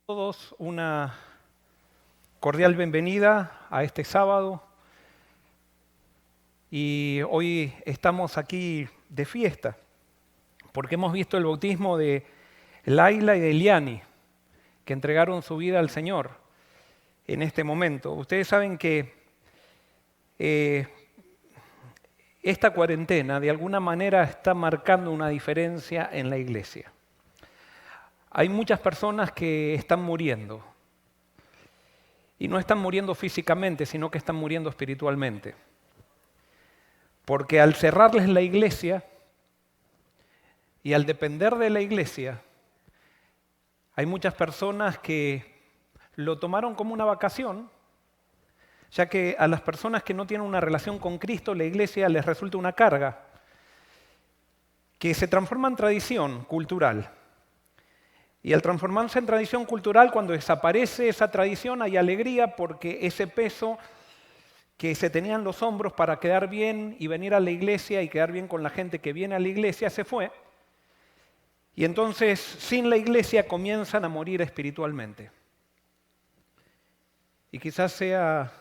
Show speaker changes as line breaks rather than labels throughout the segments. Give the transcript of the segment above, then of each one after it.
Todos una cordial bienvenida a este sábado y hoy estamos aquí de fiesta porque hemos visto el bautismo de Laila y de Eliani, que entregaron su vida al Señor en este momento. Ustedes saben que esta cuarentena de alguna manera está marcando una diferencia en la iglesia. Hay muchas personas que están muriendo. Y no están muriendo físicamente, sino que están muriendo espiritualmente. Porque al cerrarles la iglesia y al depender de la iglesia, hay muchas personas que lo tomaron como una vacación, ya que a las personas que no tienen una relación con Cristo, la iglesia les resulta una carga, que se transforma en tradición cultural. Y al transformarse en tradición cultural, cuando desaparece esa tradición, hay alegría porque ese peso que se tenía en los hombros para quedar bien y venir a la iglesia y quedar bien con la gente que viene a la iglesia se fue. Y entonces, sin la iglesia, comienzan a morir espiritualmente. Y quizás sea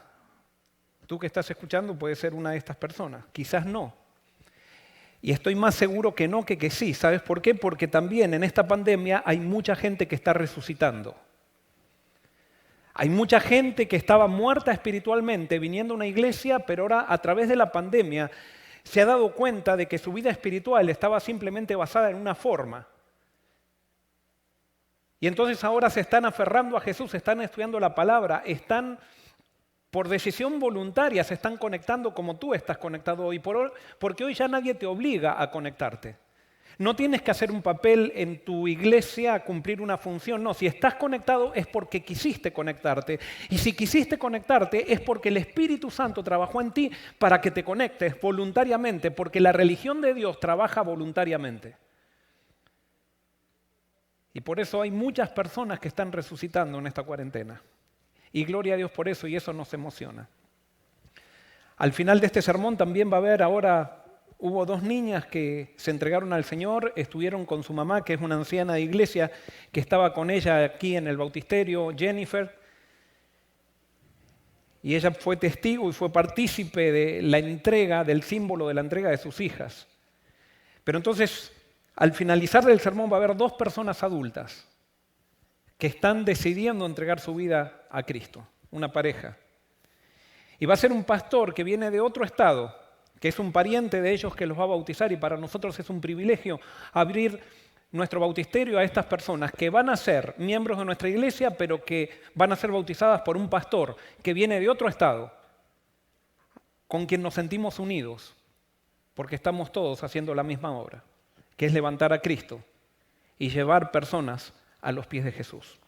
tú que estás escuchando, puede ser una de estas personas. Quizás no. Y estoy más seguro que no que sí. ¿Sabes por qué? Porque también en esta pandemia hay mucha gente que está resucitando. Hay mucha gente que estaba muerta espiritualmente viniendo a una iglesia, pero ahora a través de la pandemia se ha dado cuenta de que su vida espiritual estaba simplemente basada en una forma. Y entonces ahora se están aferrando a Jesús, están estudiando la palabra, están por decisión voluntaria, se están conectando como tú estás conectado hoy, porque hoy ya nadie te obliga a conectarte. No tienes que hacer un papel en tu iglesia, a cumplir una función. No, si estás conectado es porque quisiste conectarte. Y si quisiste conectarte es porque el Espíritu Santo trabajó en ti para que te conectes voluntariamente, porque la religión de Dios trabaja voluntariamente. Y por eso hay muchas personas que están resucitando en esta cuarentena. Y gloria a Dios por eso, y eso nos emociona. Al final de este sermón también va a haber ahora, hubo 2 niñas que se entregaron al Señor, estuvieron con su mamá, que es una anciana de iglesia, que estaba con ella aquí en el bautisterio, Jennifer. Y ella fue testigo y fue partícipe de la entrega, del símbolo de la entrega de sus hijas. Pero entonces, al finalizar del sermón va a haber 2 personas adultas que están decidiendo entregar su vida a Cristo, una pareja. Y va a ser un pastor que viene de otro estado, que es un pariente de ellos que los va a bautizar, y para nosotros es un privilegio abrir nuestro bautisterio a estas personas que van a ser miembros de nuestra iglesia, pero que van a ser bautizadas por un pastor que viene de otro estado, con quien nos sentimos unidos, porque estamos todos haciendo la misma obra, que es levantar a Cristo y llevar personas a los pies de Jesús.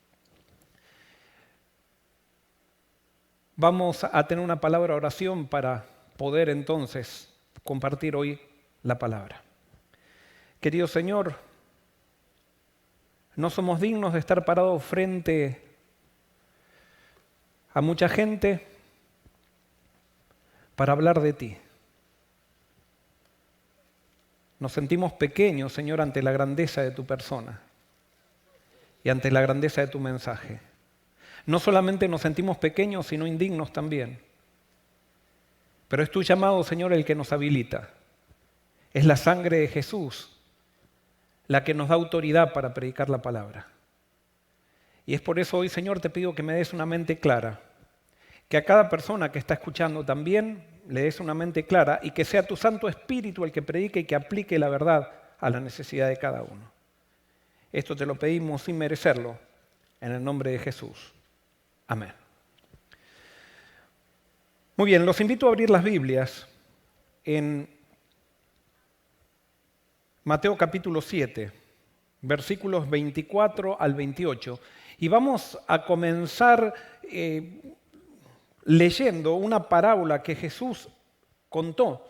Vamos a tener una palabra de oración para poder entonces compartir hoy la palabra. Querido Señor, no somos dignos de estar parados frente a mucha gente para hablar de ti. Nos sentimos pequeños, Señor, ante la grandeza de tu persona y ante la grandeza de tu mensaje. No solamente nos sentimos pequeños, sino indignos también. Pero es tu llamado, Señor, el que nos habilita. Es la sangre de Jesús la que nos da autoridad para predicar la palabra. Y es por eso hoy, Señor, te pido que me des una mente clara. Que a cada persona que está escuchando también le des una mente clara y que sea tu Santo Espíritu el que predique y que aplique la verdad a la necesidad de cada uno. Esto te lo pedimos sin merecerlo, en el nombre de Jesús. Amén. Muy bien, los invito a abrir las Biblias en Mateo capítulo 7, versículos 24 al 28. Y vamos a comenzar leyendo una parábola que Jesús contó,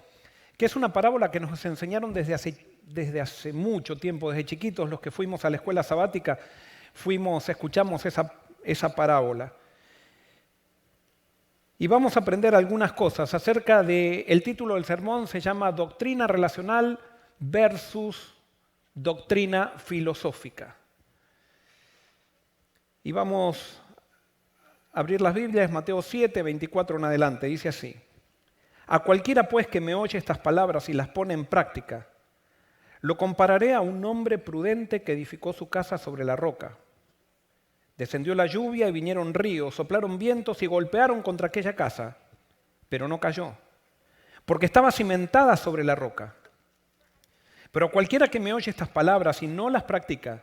que es una parábola que nos enseñaron desde hace mucho tiempo, desde chiquitos, los que fuimos a la escuela sabática, escuchamos esa parábola. Y vamos a aprender algunas cosas acerca del título del sermón, se llama Doctrina Relacional versus Doctrina Filosófica. Y vamos a abrir las Biblias, Mateo 7, 24 en adelante, dice así. A cualquiera pues que me oye estas palabras y las pone en práctica, lo compararé a un hombre prudente que edificó su casa sobre la roca. Descendió la lluvia y vinieron ríos, soplaron vientos y golpearon contra aquella casa, pero no cayó, porque estaba cimentada sobre la roca. Pero cualquiera que me oye estas palabras y no las practica,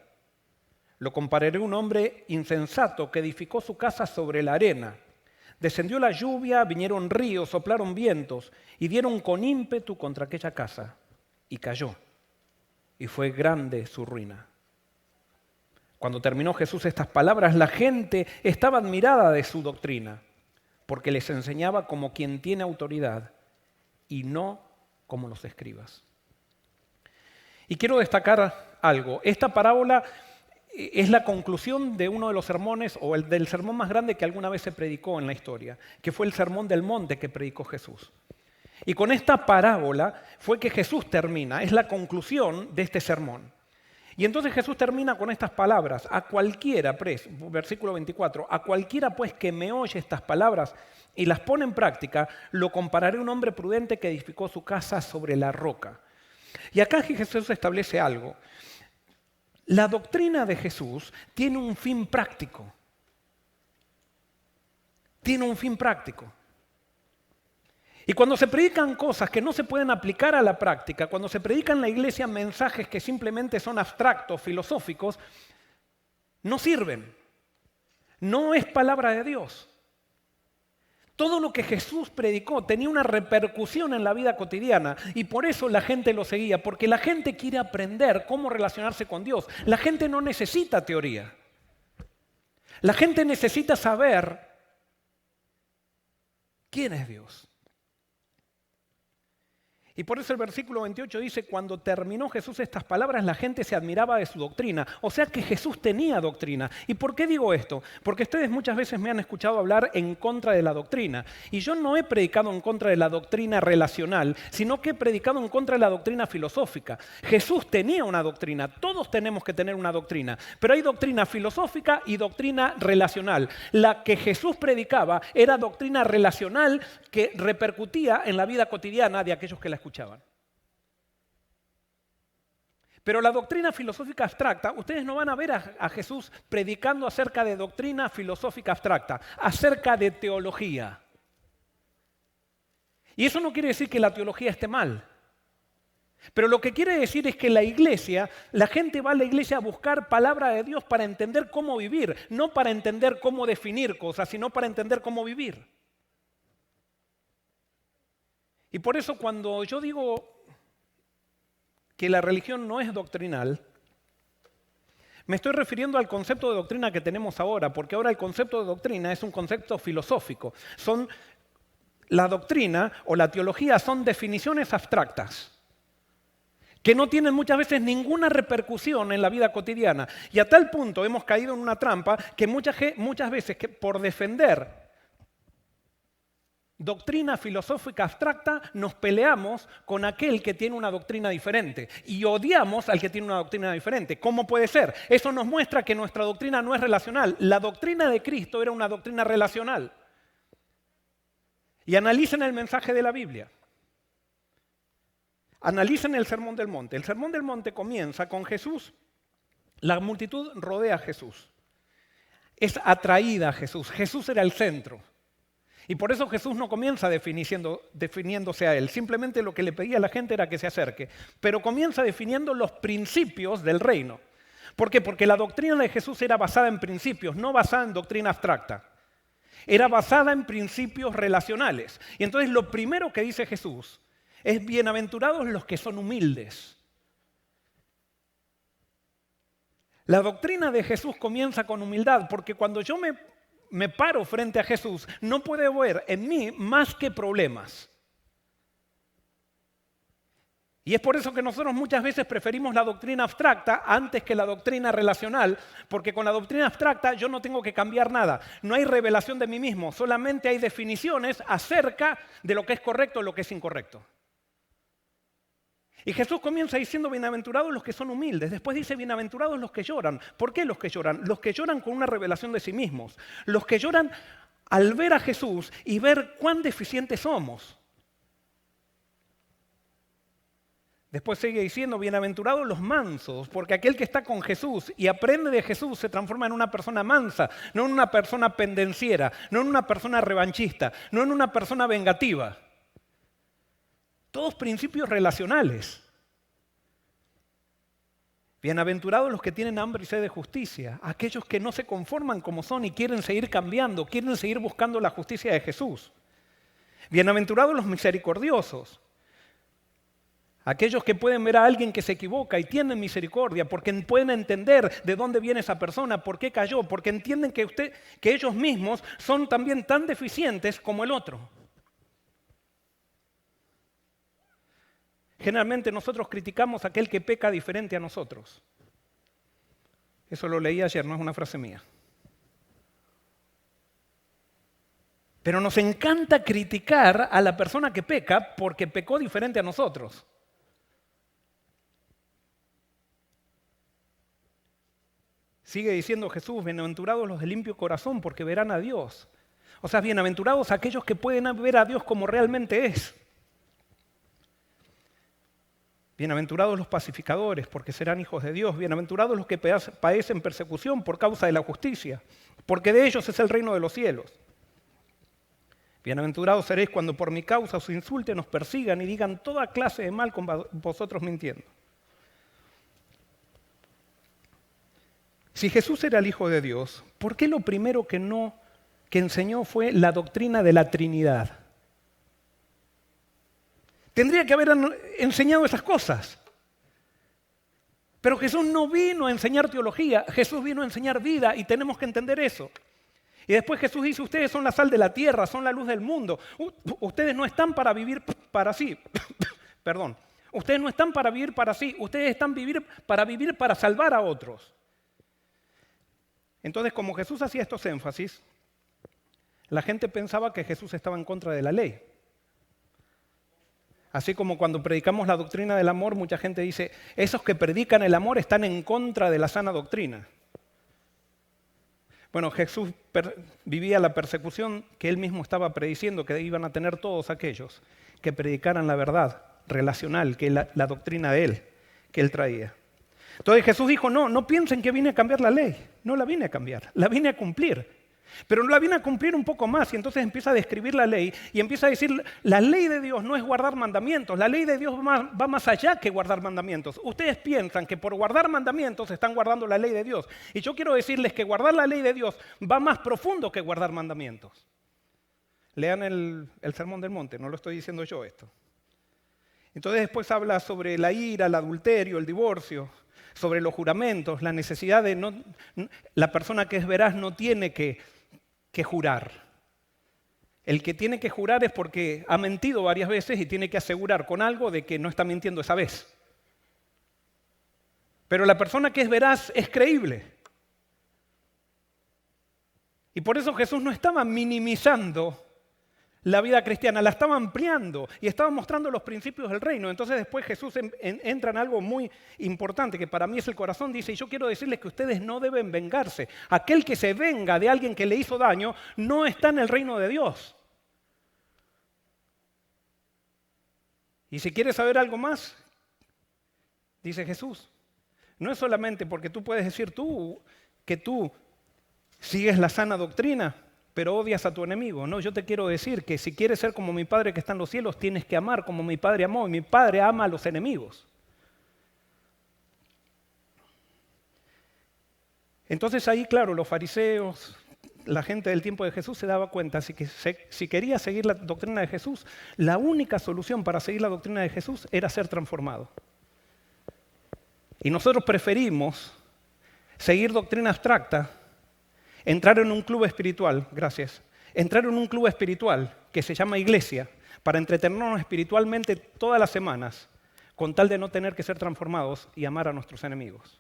lo compararé a un hombre insensato que edificó su casa sobre la arena. Descendió la lluvia, vinieron ríos, soplaron vientos y dieron con ímpetu contra aquella casa, y cayó, y fue grande su ruina. Cuando terminó Jesús estas palabras, la gente estaba admirada de su doctrina, porque les enseñaba como quien tiene autoridad y no como los escribas. Y quiero destacar algo. Esta parábola es la conclusión de uno de los sermones, o del sermón más grande que alguna vez se predicó en la historia, que fue el Sermón del Monte que predicó Jesús. Y con esta parábola fue que Jesús termina, es la conclusión de este sermón. Y entonces Jesús termina con estas palabras, a cualquiera, versículo 24, a cualquiera pues que me oye estas palabras y las pone en práctica, lo compararé a un hombre prudente que edificó su casa sobre la roca. Y acá Jesús establece algo. La doctrina de Jesús tiene un fin práctico. Tiene un fin práctico. Y cuando se predican cosas que no se pueden aplicar a la práctica, cuando se predican en la iglesia mensajes que simplemente son abstractos, filosóficos, no sirven. No es palabra de Dios. Todo lo que Jesús predicó tenía una repercusión en la vida cotidiana y por eso la gente lo seguía, porque la gente quiere aprender cómo relacionarse con Dios. La gente no necesita teoría. La gente necesita saber quién es Dios. Y por eso el versículo 28 dice, cuando terminó Jesús estas palabras, la gente se admiraba de su doctrina. O sea que Jesús tenía doctrina. ¿Y por qué digo esto? Porque ustedes muchas veces me han escuchado hablar en contra de la doctrina. Y yo no he predicado en contra de la doctrina relacional, sino que he predicado en contra de la doctrina filosófica. Jesús tenía una doctrina, todos tenemos que tener una doctrina. Pero hay doctrina filosófica y doctrina relacional. La que Jesús predicaba era doctrina relacional que repercutía en la vida cotidiana de aquellos que la escuchaban. Pero la doctrina filosófica abstracta, ustedes no van a ver a Jesús predicando acerca de doctrina filosófica abstracta, acerca de teología. Y eso no quiere decir que la teología esté mal. Pero lo que quiere decir es que la iglesia, la gente va a la iglesia a buscar palabra de Dios para entender cómo vivir, no para entender cómo definir cosas, sino para entender cómo vivir. Y por eso cuando yo digo que la religión no es doctrinal, me estoy refiriendo al concepto de doctrina que tenemos ahora, porque ahora el concepto de doctrina es un concepto filosófico. La doctrina o la teología son definiciones abstractas que no tienen muchas veces ninguna repercusión en la vida cotidiana. Y a tal punto hemos caído en una trampa que muchas veces que por defender doctrina filosófica abstracta, nos peleamos con aquel que tiene una doctrina diferente y odiamos al que tiene una doctrina diferente. ¿Cómo puede ser? Eso nos muestra que nuestra doctrina no es relacional. La doctrina de Cristo era una doctrina relacional. Y analicen el mensaje de la Biblia. Analicen el Sermón del Monte. El Sermón del Monte comienza con Jesús. La multitud rodea a Jesús. Es atraída a Jesús. Jesús era el centro. Y por eso Jesús no comienza definiéndose a él. Simplemente lo que le pedía a la gente era que se acerque. Pero comienza definiendo los principios del reino. ¿Por qué? Porque la doctrina de Jesús era basada en principios, no basada en doctrina abstracta. Era basada en principios relacionales. Y entonces lo primero que dice Jesús es bienaventurados los que son humildes. La doctrina de Jesús comienza con humildad, porque cuando yo me paro frente a Jesús, no puedo ver en mí más que problemas. Y es por eso que nosotros muchas veces preferimos la doctrina abstracta antes que la doctrina relacional, porque con la doctrina abstracta yo no tengo que cambiar nada. No hay revelación de mí mismo, solamente hay definiciones acerca de lo que es correcto o lo que es incorrecto. Y Jesús comienza diciendo, bienaventurados los que son humildes. Después dice, bienaventurados los que lloran. ¿Por qué los que lloran? Los que lloran con una revelación de sí mismos. Los que lloran al ver a Jesús y ver cuán deficientes somos. Después sigue diciendo, bienaventurados los mansos, porque aquel que está con Jesús y aprende de Jesús se transforma en una persona mansa, no en una persona pendenciera, no en una persona revanchista, no en una persona vengativa. Todos principios relacionales. Bienaventurados los que tienen hambre y sed de justicia, aquellos que no se conforman como son y quieren seguir cambiando, quieren seguir buscando la justicia de Jesús. Bienaventurados los misericordiosos, aquellos que pueden ver a alguien que se equivoca y tienen misericordia porque pueden entender de dónde viene esa persona, por qué cayó, porque entienden que ellos mismos son también tan deficientes como el otro. Generalmente nosotros criticamos a aquel que peca diferente a nosotros. Eso lo leí ayer, no es una frase mía. Pero nos encanta criticar a la persona que peca porque pecó diferente a nosotros. Sigue diciendo Jesús, bienaventurados los de limpio corazón porque verán a Dios. O sea, bienaventurados aquellos que pueden ver a Dios como realmente es. Bienaventurados los pacificadores porque serán hijos de Dios. Bienaventurados los que padecen persecución por causa de la justicia, porque de ellos es el reino de los cielos. Bienaventurados seréis cuando por mi causa os insulten, os persigan y digan toda clase de mal con vosotros mintiendo. Si Jesús era el Hijo de Dios, ¿por qué lo primero que enseñó fue la doctrina de la Trinidad? Tendría que haber enseñado esas cosas. Pero Jesús no vino a enseñar teología, Jesús vino a enseñar vida y tenemos que entender eso. Y después Jesús dice, ustedes son la sal de la tierra, son la luz del mundo. Ustedes no están para vivir para sí. Perdón. Ustedes no están para vivir para sí, ustedes están para vivir para salvar a otros. Entonces, como Jesús hacía estos énfasis, la gente pensaba que Jesús estaba en contra de la ley. Así como cuando predicamos la doctrina del amor, mucha gente dice, esos que predican el amor están en contra de la sana doctrina. Bueno, Jesús vivía la persecución que él mismo estaba prediciendo que iban a tener todos aquellos que predicaran la verdad relacional, que es la doctrina de él, que él traía. Entonces Jesús dijo, no piensen que vine a cambiar la ley. No la vine a cambiar, la vine a cumplir. Pero la vine a cumplir un poco más y entonces empieza a describir la ley y empieza a decir, la ley de Dios no es guardar mandamientos, la ley de Dios va más allá que guardar mandamientos. Ustedes piensan que por guardar mandamientos están guardando la ley de Dios. Y yo quiero decirles que guardar la ley de Dios va más profundo que guardar mandamientos. Lean el Sermón del Monte, no lo estoy diciendo yo esto. Entonces después habla sobre la ira, el adulterio, el divorcio, sobre los juramentos, la necesidad de la persona que es veraz no tiene que jurar. El que tiene que jurar es porque ha mentido varias veces y tiene que asegurar con algo de que no está mintiendo esa vez. Pero la persona que es veraz es creíble. Y por eso Jesús no estaba minimizando la vida cristiana, la estaba ampliando y estaba mostrando los principios del reino. Entonces después Jesús entra en algo muy importante que para mí es el corazón. Dice, y yo quiero decirles que ustedes no deben vengarse. Aquel que se venga de alguien que le hizo daño no está en el reino de Dios. Y si quieres saber algo más, dice Jesús, no es solamente porque tú puedes decir que tú sigues la sana doctrina, pero odias a tu enemigo. No, yo te quiero decir que si quieres ser como mi Padre que está en los cielos, tienes que amar como mi Padre amó, y mi Padre ama a los enemigos. Entonces ahí, claro, los fariseos, la gente del tiempo de Jesús se daba cuenta, así que si quería seguir la doctrina de Jesús, la única solución para seguir la doctrina de Jesús era ser transformado. Y nosotros preferimos seguir doctrina abstracta, entrar en un club espiritual, entrar en un club espiritual que se llama iglesia, para entretenernos espiritualmente todas las semanas, con tal de no tener que ser transformados y amar a nuestros enemigos.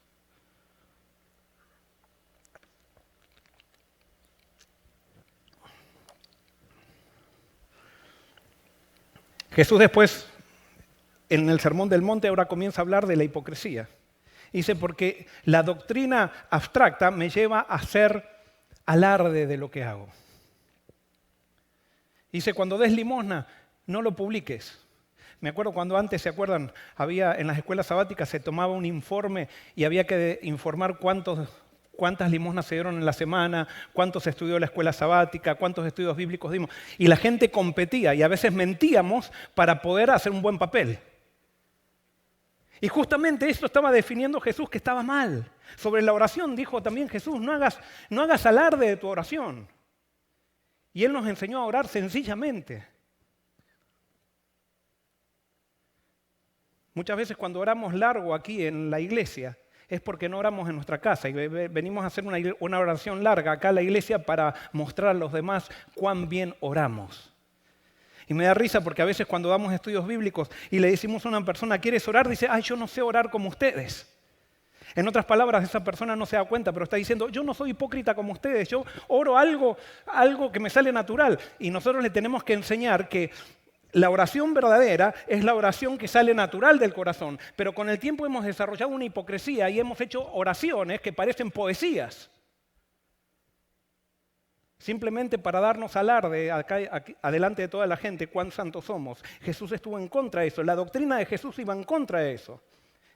Jesús después en el Sermón del Monte ahora comienza a hablar de la hipocresía. Dice, porque la doctrina abstracta me lleva a hacer alarde de lo que hago. Dice, cuando des limosna, no lo publiques. Me acuerdo cuando antes, ¿se acuerdan? Había en las escuelas sabáticas se tomaba un informe y había que informar cuántas limosnas se dieron en la semana, cuántos estudió la escuela sabática, cuántos estudios bíblicos dimos. Y la gente competía y a veces mentíamos para poder hacer un buen papel. Y justamente esto estaba definiendo Jesús que estaba mal. Sobre la oración dijo también Jesús, no hagas alarde de tu oración. Y Él nos enseñó a orar sencillamente. Muchas veces cuando oramos largo aquí en la iglesia es porque no oramos en nuestra casa y venimos a hacer una oración larga acá en la iglesia para mostrar a los demás cuán bien oramos. Y me da risa porque a veces cuando damos estudios bíblicos y le decimos a una persona, ¿quieres orar? Dice, yo no sé orar como ustedes. En otras palabras, esa persona no se da cuenta, pero está diciendo, yo no soy hipócrita como ustedes, yo oro algo que me sale natural. Y nosotros le tenemos que enseñar que la oración verdadera es la oración que sale natural del corazón. Pero con el tiempo hemos desarrollado una hipocresía y hemos hecho oraciones que parecen poesías. Simplemente para darnos alarde aquí, adelante de toda la gente cuán santos somos. Jesús estuvo en contra de eso. La doctrina de Jesús iba en contra de eso.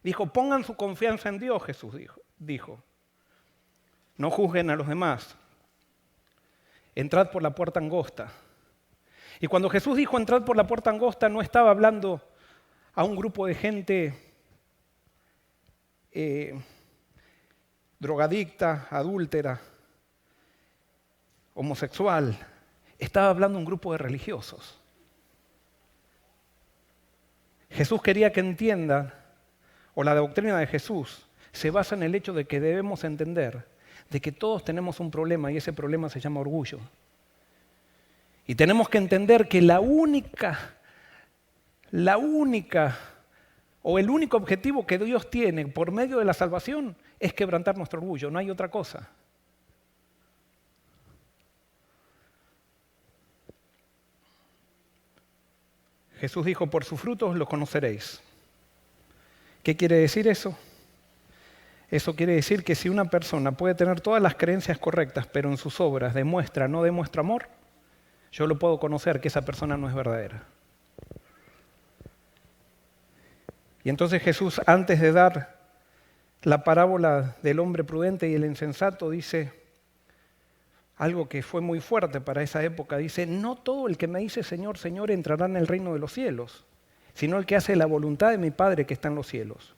Dijo, pongan su confianza en Dios, Jesús dijo. No juzguen a los demás. Entrad por la puerta angosta. Y cuando Jesús dijo entrad por la puerta angosta, no estaba hablando a un grupo de gente drogadicta, adúltera, homosexual. Estaba hablando a un grupo de religiosos. Jesús quería que entiendan, o la doctrina de Jesús se basa en el hecho de que debemos entender de que todos tenemos un problema y ese problema se llama orgullo. Y tenemos que entender que la única o el único objetivo que Dios tiene por medio de la salvación es quebrantar nuestro orgullo, no hay otra cosa. Jesús dijo, por sus frutos los conoceréis. ¿Qué quiere decir eso? Eso quiere decir que si una persona puede tener todas las creencias correctas, pero en sus obras no demuestra amor, yo lo puedo conocer que esa persona no es verdadera. Y entonces Jesús, antes de dar la parábola del hombre prudente y el insensato, dice algo que fue muy fuerte para esa época. Dice, no todo el que me dice Señor, Señor entrará en el reino de los cielos, sino el que hace la voluntad de mi Padre que está en los cielos.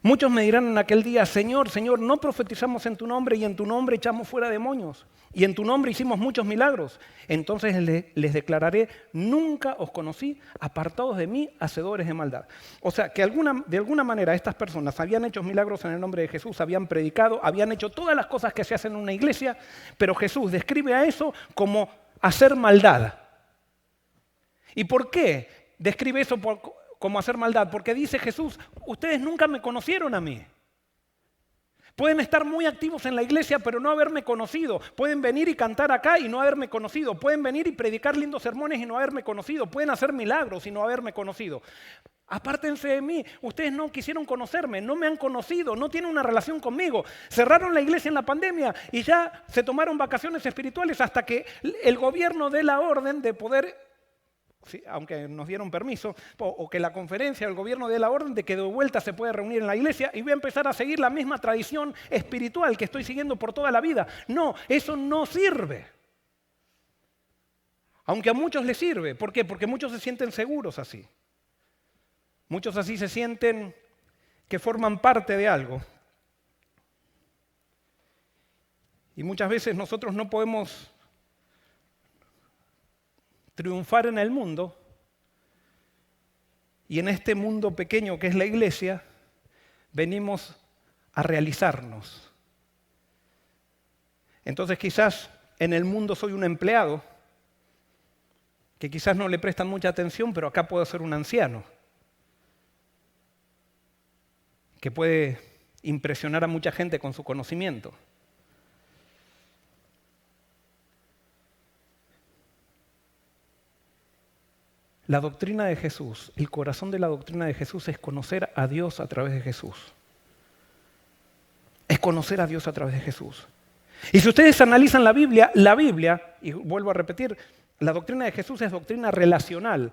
Muchos me dirán en aquel día, Señor, Señor, no profetizamos en tu nombre y en tu nombre echamos fuera demonios y en tu nombre hicimos muchos milagros. Entonces les declararé, nunca os conocí, apartados de mí, hacedores de maldad. O sea, que de alguna manera estas personas habían hecho milagros en el nombre de Jesús, habían predicado, habían hecho todas las cosas que se hacen en una iglesia, pero Jesús describe a eso como hacer maldad. ¿Y por qué describe eso como hacer maldad? Porque dice Jesús, ustedes nunca me conocieron a mí. Pueden estar muy activos en la iglesia, pero no haberme conocido. Pueden venir y cantar acá y no haberme conocido. Pueden venir y predicar lindos sermones y no haberme conocido. Pueden hacer milagros y no haberme conocido. Apártense de mí, ustedes no quisieron conocerme, no me han conocido, no tienen una relación conmigo. Cerraron la iglesia en la pandemia y ya se tomaron vacaciones espirituales hasta que el gobierno dé la orden de poder, sí, aunque nos dieron permiso, o que la conferencia del gobierno dé la orden de que de vuelta se puede reunir en la iglesia y voy a empezar a seguir la misma tradición espiritual que estoy siguiendo por toda la vida. No, eso no sirve. Aunque a muchos les sirve. ¿Por qué? Porque muchos se sienten seguros así. Muchos así se sienten que forman parte de algo. Y muchas veces nosotros no podemos triunfar en el mundo y en este mundo pequeño que es la iglesia venimos a realizarnos. Entonces quizás en el mundo soy un empleado que quizás no le prestan mucha atención, pero acá puedo ser un anciano que puede impresionar a mucha gente con su conocimiento. La doctrina de Jesús, el corazón de la doctrina de Jesús es conocer a Dios a través de Jesús. Es conocer a Dios a través de Jesús. Y si ustedes analizan la Biblia, y vuelvo a repetir, la doctrina de Jesús es doctrina relacional.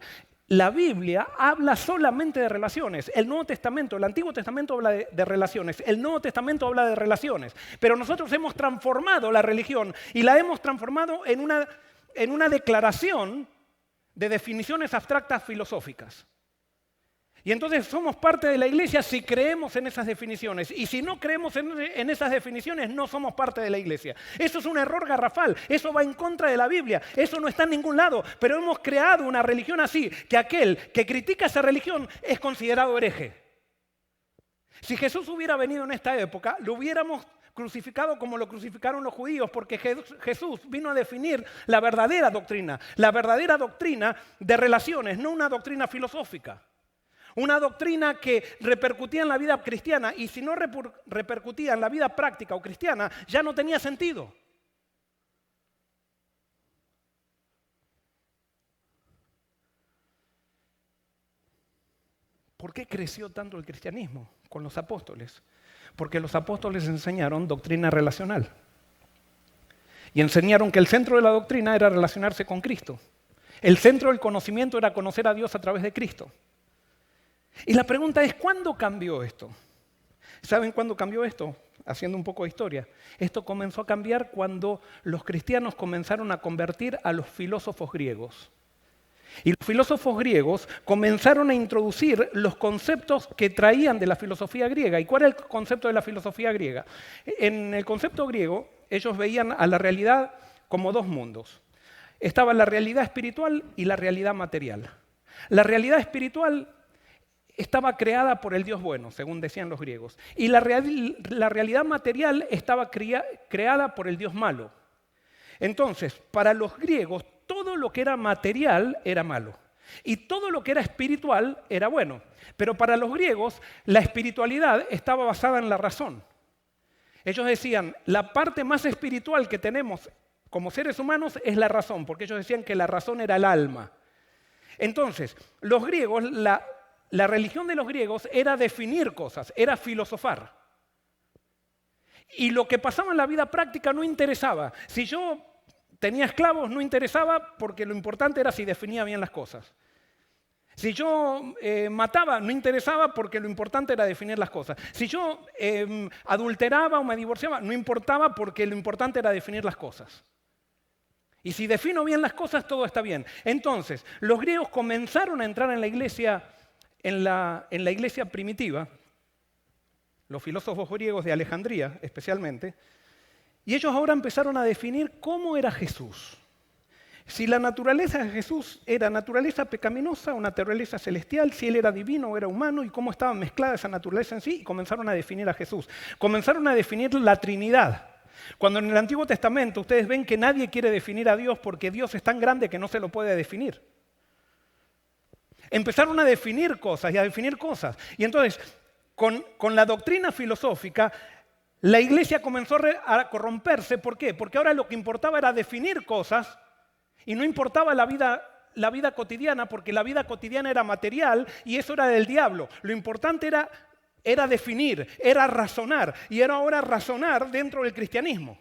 La Biblia habla solamente de relaciones. El Nuevo Testamento, el Antiguo Testamento habla de relaciones. El Nuevo Testamento habla de relaciones. Pero nosotros hemos transformado la religión y la hemos transformado en una declaración de definiciones abstractas filosóficas. Y entonces somos parte de la iglesia si creemos en esas definiciones. Y si no creemos en esas definiciones, no somos parte de la iglesia. Eso es un error garrafal. Eso va en contra de la Biblia. Eso no está en ningún lado. Pero hemos creado una religión así, que aquel que critica esa religión es considerado hereje. Si Jesús hubiera venido en esta época, lo hubiéramos crucificado como lo crucificaron los judíos, porque Jesús vino a definir la verdadera doctrina de relaciones, no una doctrina filosófica. Una doctrina que repercutía en la vida cristiana, y si no repercutía en la vida práctica o cristiana, ya no tenía sentido. ¿Por qué creció tanto el cristianismo con los apóstoles? Porque los apóstoles enseñaron doctrina relacional. Y enseñaron que el centro de la doctrina era relacionarse con Cristo. El centro del conocimiento era conocer a Dios a través de Cristo. Y la pregunta es, ¿cuándo cambió esto? ¿Saben cuándo cambió esto? Haciendo un poco de historia. Esto comenzó a cambiar cuando los cristianos comenzaron a convertir a los filósofos griegos. Y los filósofos griegos comenzaron a introducir los conceptos que traían de la filosofía griega. ¿Y cuál era el concepto de la filosofía griega? En el concepto griego, ellos veían a la realidad como dos mundos. Estaba la realidad espiritual y la realidad material. La realidad espiritual estaba creada por el Dios bueno, según decían los griegos. Y la realidad material estaba creada por el Dios malo. Entonces, para los griegos, todo lo que era material era malo. Y todo lo que era espiritual era bueno. Pero para los griegos, la espiritualidad estaba basada en la razón. Ellos decían, la parte más espiritual que tenemos como seres humanos es la razón, porque ellos decían que la razón era el alma. Entonces, los griegos, la religión de los griegos era definir cosas, era filosofar. Y lo que pasaba en la vida práctica no interesaba. Si yo tenía esclavos, no interesaba, porque lo importante era si definía bien las cosas. Si yo mataba, no interesaba, porque lo importante era definir las cosas. Si yo adulteraba o me divorciaba, no importaba, porque lo importante era definir las cosas. Y si defino bien las cosas, todo está bien. Entonces, los griegos comenzaron a entrar en la iglesia, en la iglesia primitiva, los filósofos griegos de Alejandría especialmente, y ellos ahora empezaron a definir cómo era Jesús. Si la naturaleza de Jesús era naturaleza pecaminosa o naturaleza celestial, si Él era divino o era humano, y cómo estaba mezclada esa naturaleza en sí, y comenzaron a definir a Jesús. Comenzaron a definir la Trinidad. Cuando en el Antiguo Testamento ustedes ven que nadie quiere definir a Dios porque Dios es tan grande que no se lo puede definir. Empezaron a definir cosas y a definir cosas. Y entonces, con la doctrina filosófica, la iglesia comenzó a corromperse. ¿Por qué? Porque ahora lo que importaba era definir cosas y no importaba la vida cotidiana, porque la vida cotidiana era material y eso era del diablo. Lo importante era definir, era razonar, y era ahora razonar dentro del cristianismo.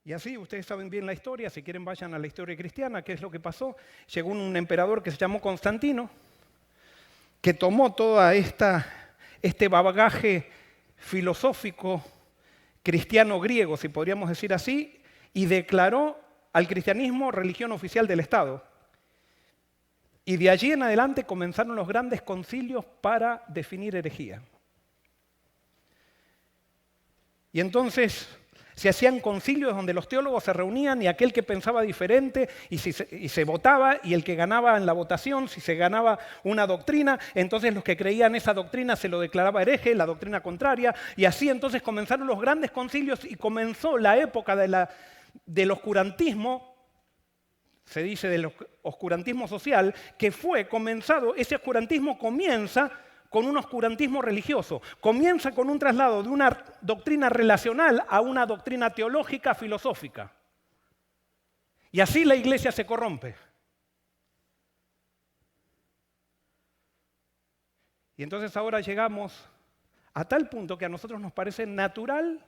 Y así, ustedes saben bien la historia, si quieren vayan a la historia cristiana, qué es lo que pasó. Llegó un emperador que se llamó Constantino, que tomó todo este bagaje filosófico cristiano griego, si podríamos decir así, y declaró al cristianismo religión oficial del Estado. Y de allí en adelante comenzaron los grandes concilios para definir herejía. Y entonces se hacían concilios donde los teólogos se reunían y aquel que pensaba diferente y se votaba, y el que ganaba en la votación, si se ganaba una doctrina, entonces los que creían esa doctrina se lo declaraba hereje, la doctrina contraria, y así entonces comenzaron los grandes concilios y comenzó la época del oscurantismo. Se dice del oscurantismo social, que ese oscurantismo comienza con un oscurantismo religioso, comienza con un traslado de una doctrina relacional a una doctrina teológica filosófica. Y así la iglesia se corrompe. Y entonces ahora llegamos a tal punto que a nosotros nos parece natural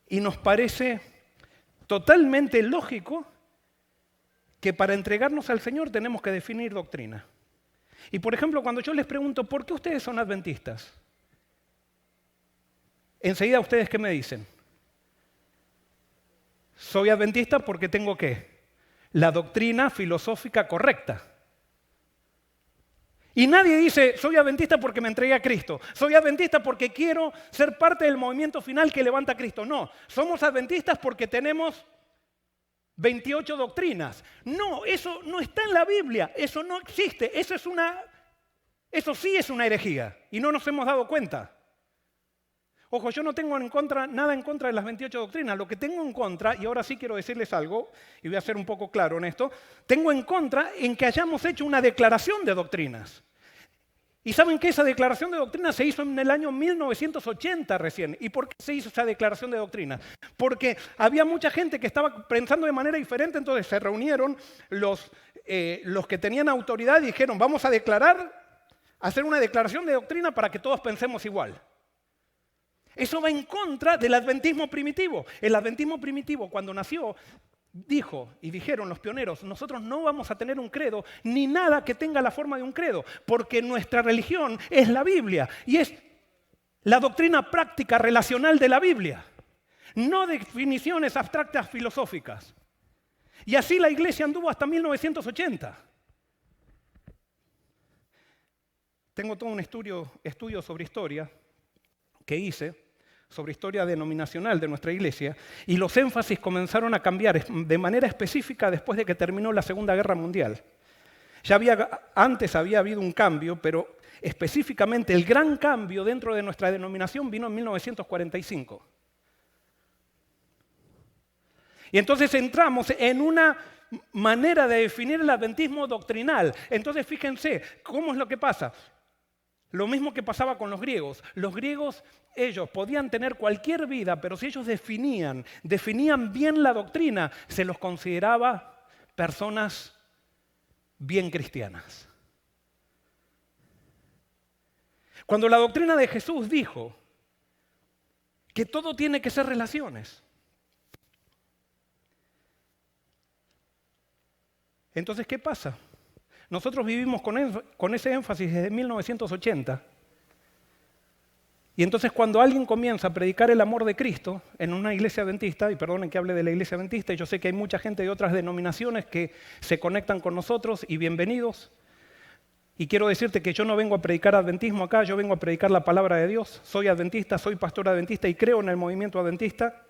y nos parece totalmente lógico que para entregarnos al Señor tenemos que definir doctrina. Y por ejemplo, cuando yo les pregunto, ¿por qué ustedes son adventistas? Enseguida ustedes, ¿qué me dicen? Soy adventista porque tengo ¿qué? La doctrina filosófica correcta. Y nadie dice, soy adventista porque me entregué a Cristo. Soy adventista porque quiero ser parte del movimiento final que levanta a Cristo. No, somos adventistas porque tenemos 28 doctrinas. No, eso no está en la Biblia. Eso no existe. Eso sí es una herejía. Y no nos hemos dado cuenta. Ojo, yo no tengo nada en contra de las 28 doctrinas. Lo que tengo en contra, y ahora sí quiero decirles algo, y voy a ser un poco claro en esto, tengo en contra en que hayamos hecho una declaración de doctrinas. Y saben que esa declaración de doctrina se hizo en el año 1980 recién. ¿Y por qué se hizo esa declaración de doctrina? Porque había mucha gente que estaba pensando de manera diferente, entonces se reunieron los que tenían autoridad y dijeron, vamos a hacer una declaración de doctrina para que todos pensemos igual. Eso va en contra del adventismo primitivo. El adventismo primitivo, cuando nació, dijeron los pioneros, nosotros no vamos a tener un credo ni nada que tenga la forma de un credo, porque nuestra religión es la Biblia y es la doctrina práctica relacional de la Biblia, no definiciones abstractas filosóficas. Y así la iglesia anduvo hasta 1980. Tengo todo un estudio sobre historia que hice, sobre historia denominacional de nuestra iglesia, y los énfasis comenzaron a cambiar de manera específica después de que terminó la Segunda Guerra Mundial. Antes había habido un cambio, pero específicamente el gran cambio dentro de nuestra denominación vino en 1945. Y entonces entramos en una manera de definir el adventismo doctrinal. Entonces fíjense, ¿cómo es lo que pasa? Lo mismo que pasaba con los griegos. Los griegos, ellos podían tener cualquier vida, pero si ellos definían bien la doctrina, se los consideraba personas bien cristianas. Cuando la doctrina de Jesús dijo que todo tiene que ser relaciones, entonces, ¿qué pasa? Nosotros vivimos con ese énfasis desde 1980. Y entonces cuando alguien comienza a predicar el amor de Cristo en una iglesia adventista, y perdonen que hable de la iglesia adventista, y yo sé que hay mucha gente de otras denominaciones que se conectan con nosotros, y bienvenidos. Y quiero decirte que yo no vengo a predicar adventismo acá, yo vengo a predicar la palabra de Dios. Soy adventista, soy pastor adventista y creo en el movimiento adventista.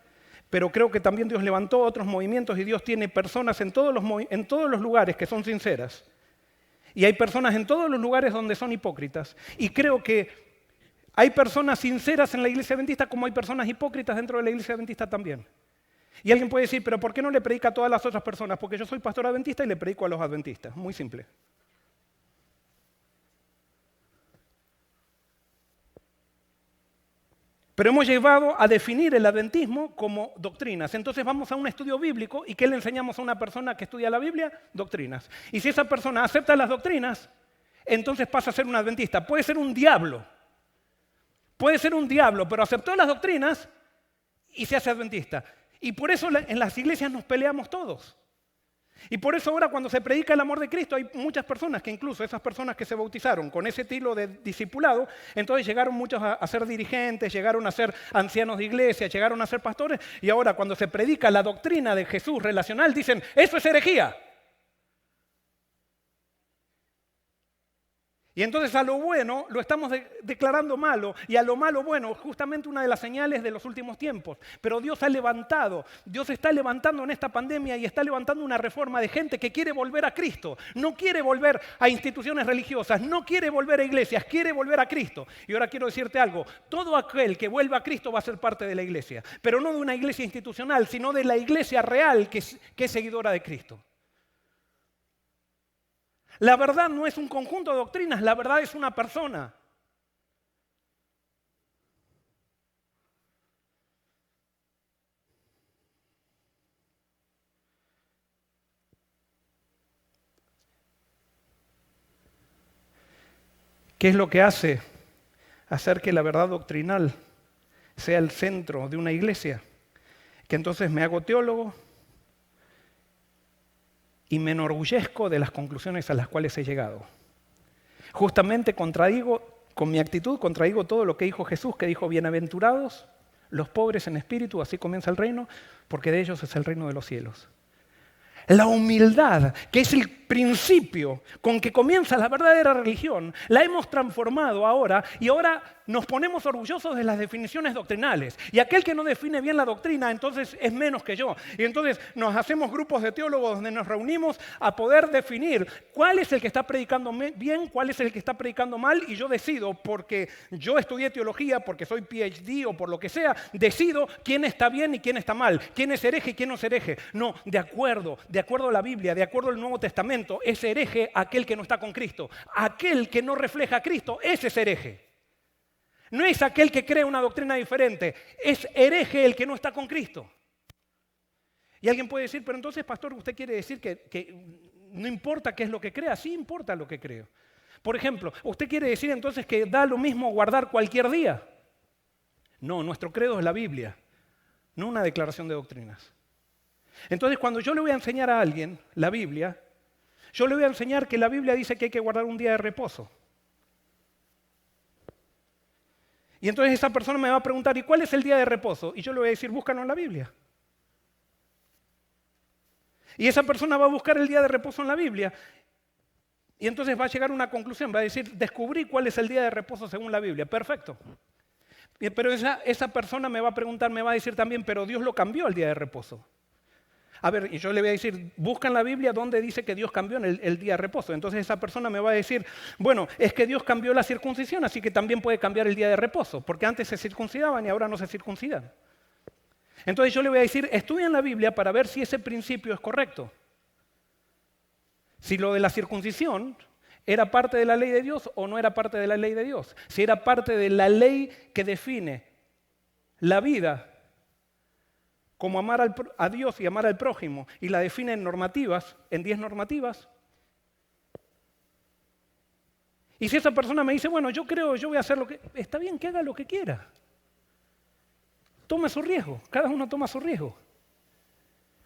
Pero creo que también Dios levantó otros movimientos y Dios tiene personas en todos los lugares que son sinceras. Y hay personas en todos los lugares donde son hipócritas. Y creo que hay personas sinceras en la iglesia adventista como hay personas hipócritas dentro de la iglesia adventista también. Y alguien puede decir, pero ¿por qué no le predica a todas las otras personas? Porque yo soy pastor adventista y le predico a los adventistas. Muy simple. Pero hemos llevado a definir el adventismo como doctrinas. Entonces vamos a un estudio bíblico y ¿qué le enseñamos a una persona que estudia la Biblia? Doctrinas. Y si esa persona acepta las doctrinas, entonces pasa a ser un adventista. Puede ser un diablo, pero aceptó las doctrinas y se hace adventista. Y por eso en las iglesias nos peleamos todos. Y por eso ahora cuando se predica el amor de Cristo hay muchas personas que incluso esas personas que se bautizaron con ese estilo de discipulado, entonces llegaron muchos a ser dirigentes, llegaron a ser ancianos de iglesia, llegaron a ser pastores y ahora cuando se predica la doctrina de Jesús relacional dicen, eso es herejía. Y entonces a lo bueno lo estamos declarando malo y a lo malo bueno, justamente una de las señales de los últimos tiempos. Pero Dios está levantando en esta pandemia y está levantando una reforma de gente que quiere volver a Cristo. No quiere volver a instituciones religiosas, no quiere volver a iglesias, quiere volver a Cristo. Y ahora quiero decirte algo, todo aquel que vuelva a Cristo va a ser parte de la iglesia. Pero no de una iglesia institucional, sino de la iglesia real que es seguidora de Cristo. La verdad no es un conjunto de doctrinas, la verdad es una persona. ¿Qué es lo que hace hacer que la verdad doctrinal sea el centro de una iglesia? Que entonces me hago teólogo y me enorgullezco de las conclusiones a las cuales he llegado. Justamente con mi actitud contradigo todo lo que dijo Jesús, que dijo: bienaventurados los pobres en espíritu, así comienza el reino, porque de ellos es el reino de los cielos. La humildad, que es el principio con que comienza la verdadera religión, la hemos transformado ahora y ahora nos ponemos orgullosos de las definiciones doctrinales. Y aquel que no define bien la doctrina, entonces es menos que yo. Y entonces nos hacemos grupos de teólogos donde nos reunimos a poder definir cuál es el que está predicando bien, cuál es el que está predicando mal, y yo decido, porque yo estudié teología, porque soy PhD o por lo que sea, decido quién está bien y quién está mal, quién es hereje y quién no es hereje. No, de acuerdo a la Biblia, de acuerdo al Nuevo Testamento, es hereje aquel que no está con Cristo. Aquel que no refleja a Cristo, ese es hereje. No es aquel que cree una doctrina diferente, es hereje el que no está con Cristo. Y alguien puede decir: pero entonces, pastor, ¿usted quiere decir que no importa qué es lo que crea? Sí importa lo que creo. Por ejemplo, ¿usted quiere decir entonces que da lo mismo guardar cualquier día? No, nuestro credo es la Biblia, no una declaración de doctrinas. Entonces, cuando yo le voy a enseñar a alguien la Biblia, yo le voy a enseñar que la Biblia dice que hay que guardar un día de reposo. Y entonces esa persona me va a preguntar: ¿y cuál es el día de reposo? Y yo le voy a decir: búscalo en la Biblia. Y esa persona va a buscar el día de reposo en la Biblia. Y entonces va a llegar a una conclusión, va a decir: descubrí cuál es el día de reposo según la Biblia. Perfecto. Pero esa persona me va a preguntar, me va a decir también: pero Dios lo cambió el día de reposo. A ver, y yo le voy a decir: busca en la Biblia donde dice que Dios cambió en el día de reposo. Entonces esa persona me va a decir: bueno, es que Dios cambió la circuncisión, así que también puede cambiar el día de reposo, porque antes se circuncidaban y ahora no se circuncidan. Entonces yo le voy a decir: estudia en la Biblia para ver si ese principio es correcto. Si lo de la circuncisión era parte de la ley de Dios o no era parte de la ley de Dios. Si era parte de la ley que define la vida como amar a Dios y amar al prójimo, y la define en normativas, en 10 normativas. Y si esa persona me dice: bueno, yo voy a hacer lo que... Está bien, que haga lo que quiera. Tome su riesgo, cada uno toma su riesgo.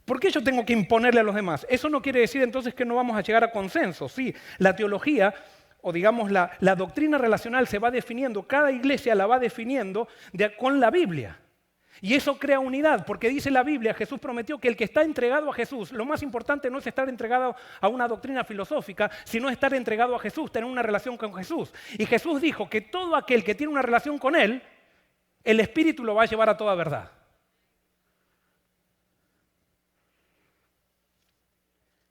¿Por qué yo tengo que imponerle a los demás? Eso no quiere decir entonces que no vamos a llegar a consenso. Sí, la teología, o digamos la doctrina relacional se va definiendo, cada iglesia la va definiendo con la Biblia. Y eso crea unidad, porque dice la Biblia, Jesús prometió que el que está entregado a Jesús, lo más importante no es estar entregado a una doctrina filosófica, sino estar entregado a Jesús, tener una relación con Jesús. Y Jesús dijo que todo aquel que tiene una relación con Él, el Espíritu lo va a llevar a toda verdad.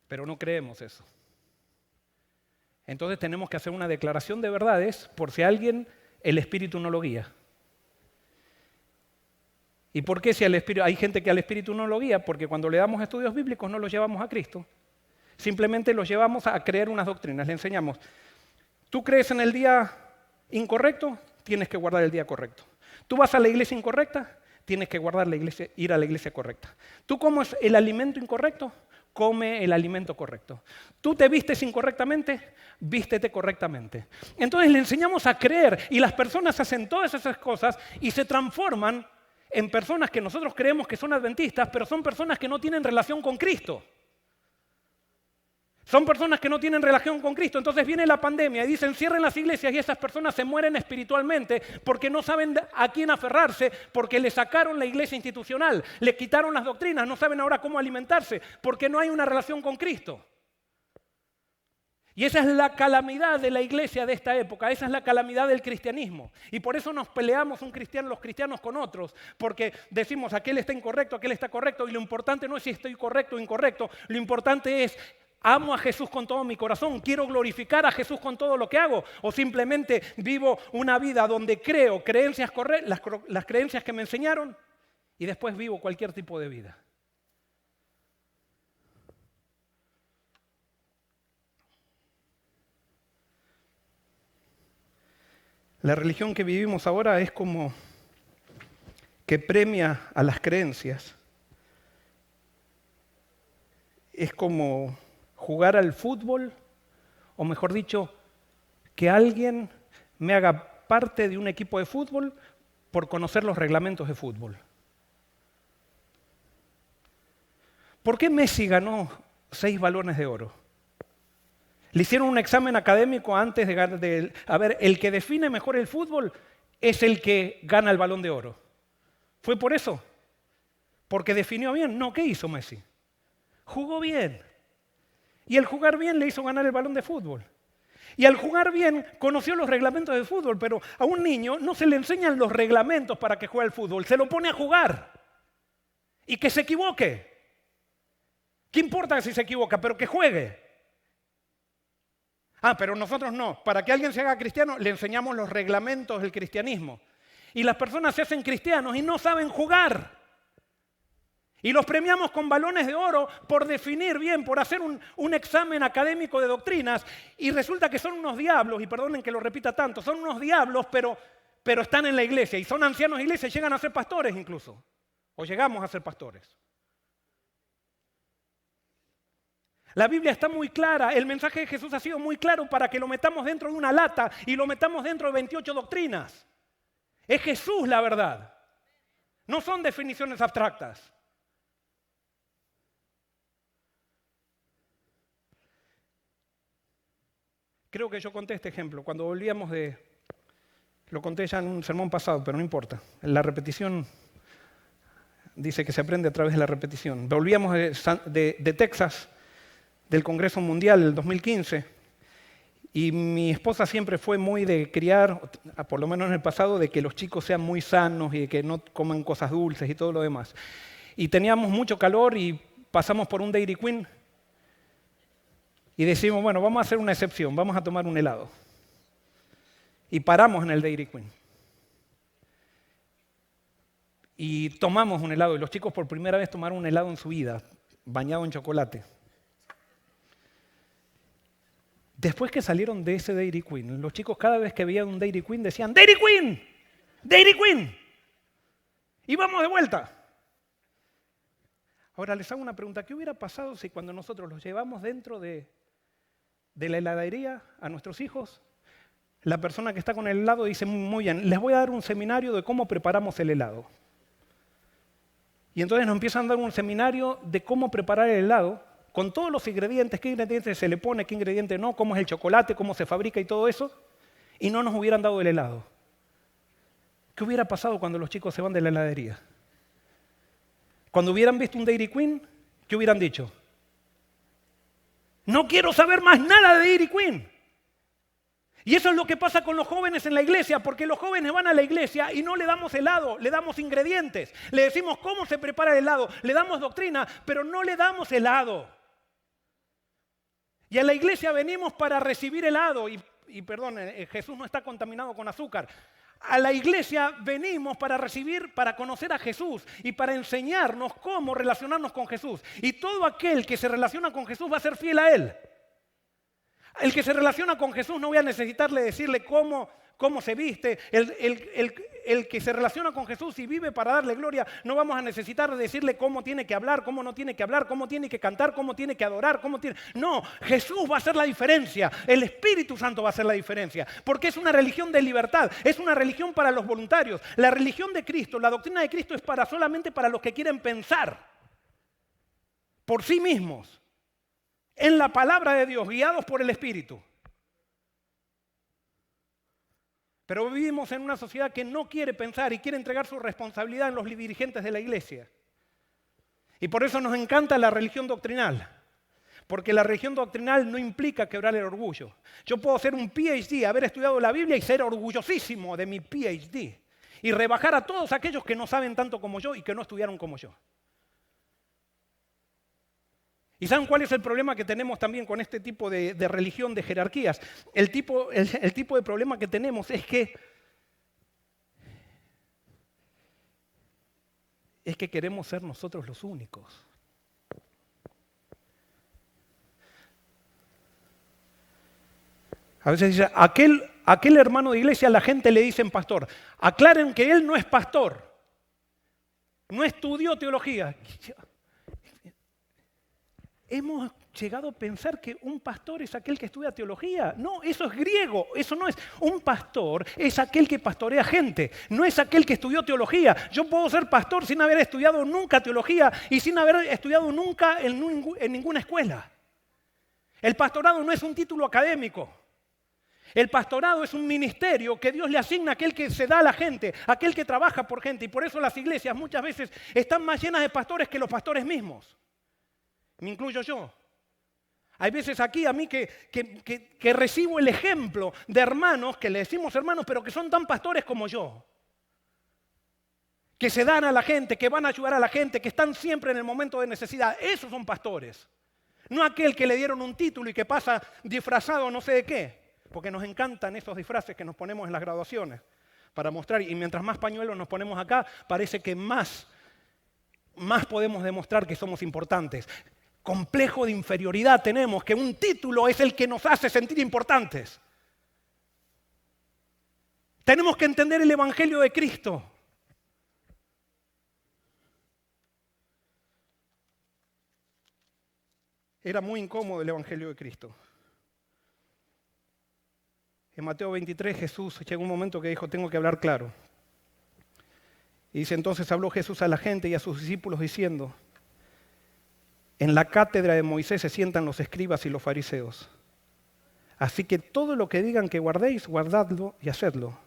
Pero no creemos eso. Entonces tenemos que hacer una declaración de verdades por si alguien el Espíritu no lo guía. ¿Y por qué si hay gente que al Espíritu no lo guía? Porque cuando le damos estudios bíblicos no los llevamos a Cristo. Simplemente los llevamos a creer unas doctrinas. Le enseñamos: tú crees en el día incorrecto, tienes que guardar el día correcto. Tú vas a la iglesia incorrecta, tienes que ir a la iglesia correcta. Tú comes el alimento incorrecto, come el alimento correcto. Tú te vistes incorrectamente, vístete correctamente. Entonces le enseñamos a creer, y las personas hacen todas esas cosas y se transforman en personas que nosotros creemos que son adventistas, pero son personas que no tienen relación con Cristo. Son personas que no tienen relación con Cristo. Entonces viene la pandemia y dicen: cierren las iglesias, y esas personas se mueren espiritualmente porque no saben a quién aferrarse, porque le sacaron la iglesia institucional, le quitaron las doctrinas, no saben ahora cómo alimentarse, porque no hay una relación con Cristo. Y esa es la calamidad de la iglesia de esta época, esa es la calamidad del cristianismo. Y por eso nos peleamos los cristianos con otros, porque decimos: aquel está incorrecto, aquel está correcto, y lo importante no es si estoy correcto o incorrecto, lo importante es: amo a Jesús con todo mi corazón, quiero glorificar a Jesús con todo lo que hago, o simplemente vivo una vida donde creo creencias correctas, las creencias que me enseñaron, y después vivo cualquier tipo de vida. La religión que vivimos ahora es como que premia a las creencias. Es como jugar al fútbol, o mejor dicho, que alguien me haga parte de un equipo de fútbol por conocer los reglamentos de fútbol? ¿Por qué Messi ganó 6 balones de oro? Le hicieron un examen académico antes de... A ver, el que define mejor el fútbol es el que gana el Balón de Oro. ¿Fue por eso? ¿Porque definió bien? No, ¿qué hizo Messi? Jugó bien. Y el jugar bien le hizo ganar el balón de fútbol. Y al jugar bien conoció los reglamentos del fútbol, pero a un niño no se le enseñan los reglamentos para que juegue al fútbol, se lo pone a jugar. Y que se equivoque. ¿Qué importa si se equivoca? Pero que juegue. Pero nosotros no. Para que alguien se haga cristiano, le enseñamos los reglamentos del cristianismo. Y las personas se hacen cristianos y no saben jugar. Y los premiamos con balones de oro por definir bien, por hacer un examen académico de doctrinas. Y resulta que son unos diablos, y perdonen que lo repita tanto, son unos diablos, pero están en la iglesia. Y son ancianos de iglesia y llegan a ser pastores incluso. O llegamos a ser pastores. La Biblia está muy clara, el mensaje de Jesús ha sido muy claro para que lo metamos dentro de una lata y lo metamos dentro de 28 doctrinas. Es Jesús la verdad. No son definiciones abstractas. Creo que yo conté este ejemplo. Cuando volvíamos lo conté ya en un sermón pasado, pero no importa. La repetición dice que se aprende a través de la repetición. Volvíamos de Texas, del Congreso Mundial del 2015, y mi esposa siempre fue muy de criar, por lo menos en el pasado, de que los chicos sean muy sanos y de que no coman cosas dulces y todo lo demás. Y teníamos mucho calor y pasamos por un Dairy Queen y decimos, bueno, vamos a hacer una excepción, vamos a tomar un helado. Y paramos en el Dairy Queen. Y tomamos un helado, y los chicos por primera vez tomaron un helado en su vida, bañado en chocolate. Después que salieron de ese Dairy Queen, los chicos cada vez que veían un Dairy Queen decían, ¡Dairy Queen! ¡Dairy Queen! Y vamos de vuelta. Ahora les hago una pregunta, ¿qué hubiera pasado si cuando nosotros los llevamos dentro de la heladería a nuestros hijos, la persona que está con el helado dice, muy bien, les voy a dar un seminario de cómo preparamos el helado? Y entonces nos empiezan a dar un seminario de cómo preparar el helado, con todos los ingredientes, qué ingredientes se le pone, qué ingredientes no, cómo es el chocolate, cómo se fabrica y todo eso, y no nos hubieran dado el helado. ¿Qué hubiera pasado cuando los chicos se van de la heladería? Cuando hubieran visto un Dairy Queen, ¿qué hubieran dicho? No quiero saber más nada de Dairy Queen. Y eso es lo que pasa con los jóvenes en la iglesia, porque los jóvenes van a la iglesia y no le damos helado, le damos ingredientes. Le decimos cómo se prepara el helado, le damos doctrina, pero no le damos helado. Y a la iglesia venimos para recibir helado, y perdón, Jesús no está contaminado con azúcar. A la iglesia venimos para recibir, para conocer a Jesús y para enseñarnos cómo relacionarnos con Jesús. Y todo aquel que se relaciona con Jesús va a ser fiel a Él. El que se relaciona con Jesús no voy a necesitarle decirle cómo se viste. El que se relaciona con Jesús y vive para darle gloria, no vamos a necesitar decirle cómo tiene que hablar, cómo no tiene que hablar, cómo tiene que cantar, cómo tiene que adorar, No, Jesús va a hacer la diferencia. El Espíritu Santo va a hacer la diferencia. Porque es una religión de libertad, es una religión para los voluntarios. La religión de Cristo, la doctrina de Cristo es solamente para los que quieren pensar por sí mismos en la palabra de Dios, guiados por el Espíritu. Pero vivimos en una sociedad que no quiere pensar y quiere entregar su responsabilidad en los dirigentes de la iglesia. Y por eso nos encanta la religión doctrinal. Porque la religión doctrinal no implica quebrar el orgullo. Yo puedo hacer un PhD, haber estudiado la Biblia y ser orgullosísimo de mi PhD. Y rebajar a todos aquellos que no saben tanto como yo y que no estudiaron como yo. ¿Y saben cuál es el problema que tenemos también con este tipo de religión de jerarquías? El tipo de problema que tenemos es que queremos ser nosotros los únicos. A veces dice, aquel hermano de iglesia, la gente le dicen pastor. Aclaren que él no es pastor. No estudió teología. llegado a pensar que un pastor es aquel que estudia teología. No, eso es griego, eso no es. Un pastor es aquel que pastorea gente, no es aquel que estudió teología. Yo puedo ser pastor sin haber estudiado nunca teología y sin haber estudiado nunca en ninguna escuela. El pastorado no es un título académico. El pastorado es un ministerio que Dios le asigna a aquel que se da a la gente, a aquel que trabaja por gente. Y por eso las iglesias muchas veces están más llenas de pastores que los pastores mismos. Me incluyo yo. Hay veces aquí a mí que recibo el ejemplo de hermanos, que le decimos hermanos, pero que son tan pastores como yo. Que se dan a la gente, que van a ayudar a la gente, que están siempre en el momento de necesidad. Esos son pastores. No aquel que le dieron un título y que pasa disfrazado no sé de qué. Porque nos encantan esos disfraces que nos ponemos en las graduaciones para mostrar. Y mientras más pañuelos nos ponemos acá, parece que más podemos demostrar que somos importantes. Complejo de inferioridad tenemos, que un título es el que nos hace sentir importantes. Tenemos que entender el Evangelio de Cristo. Era muy incómodo el Evangelio de Cristo. En Mateo 23 Jesús llegó un momento que dijo, tengo que hablar claro. Y dice, entonces habló Jesús a la gente y a sus discípulos diciendo, en la cátedra de Moisés se sientan los escribas y los fariseos. Así que todo lo que digan que guardéis, guardadlo y hacedlo.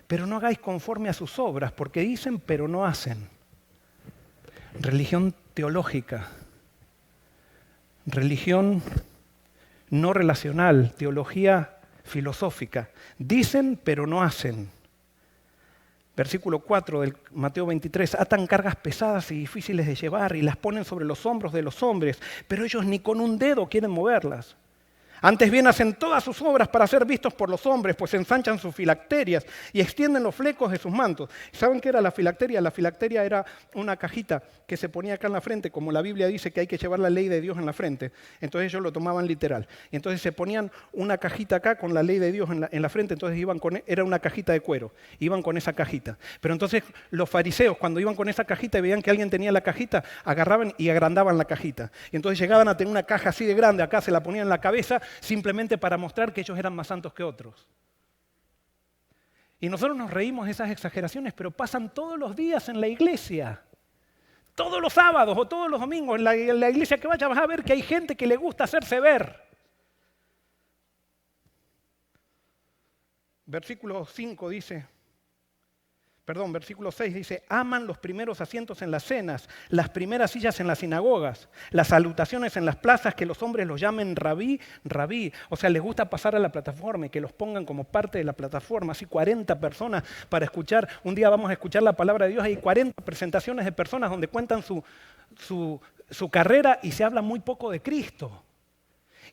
Pero no hagáis conforme a sus obras, porque dicen, pero no hacen. Religión teológica. Religión no relacional, teología filosófica. Dicen, pero no hacen. Versículo 4 del Mateo 23, atan cargas pesadas y difíciles de llevar y las ponen sobre los hombros de los hombres, pero ellos ni con un dedo quieren moverlas. Antes bien hacen todas sus obras para ser vistos por los hombres, pues ensanchan sus filacterias y extienden los flecos de sus mantos. ¿Saben qué era la filacteria? La filacteria era una cajita que se ponía acá en la frente, como la Biblia dice que hay que llevar la ley de Dios en la frente. Entonces ellos lo tomaban literal. Y entonces se ponían una cajita acá con la ley de Dios en la frente, entonces era una cajita de cuero. Iban con esa cajita. Pero entonces los fariseos, cuando iban con esa cajita y veían que alguien tenía la cajita, agarraban y agrandaban la cajita. Y entonces llegaban a tener una caja así de grande, acá se la ponían en la cabeza, simplemente para mostrar que ellos eran más santos que otros. Y nosotros nos reímos de esas exageraciones, pero pasan todos los días en la iglesia. Todos los sábados o todos los domingos en la iglesia que vayas vas a ver que hay gente que le gusta hacerse ver. Versículo 6 dice, aman los primeros asientos en las cenas, las primeras sillas en las sinagogas, las salutaciones en las plazas, que los hombres los llamen rabí, rabí. O sea, les gusta pasar a la plataforma y que los pongan como parte de la plataforma, así 40 personas para escuchar. Un día vamos a escuchar la palabra de Dios, hay 40 presentaciones de personas donde cuentan su carrera y se habla muy poco de Cristo.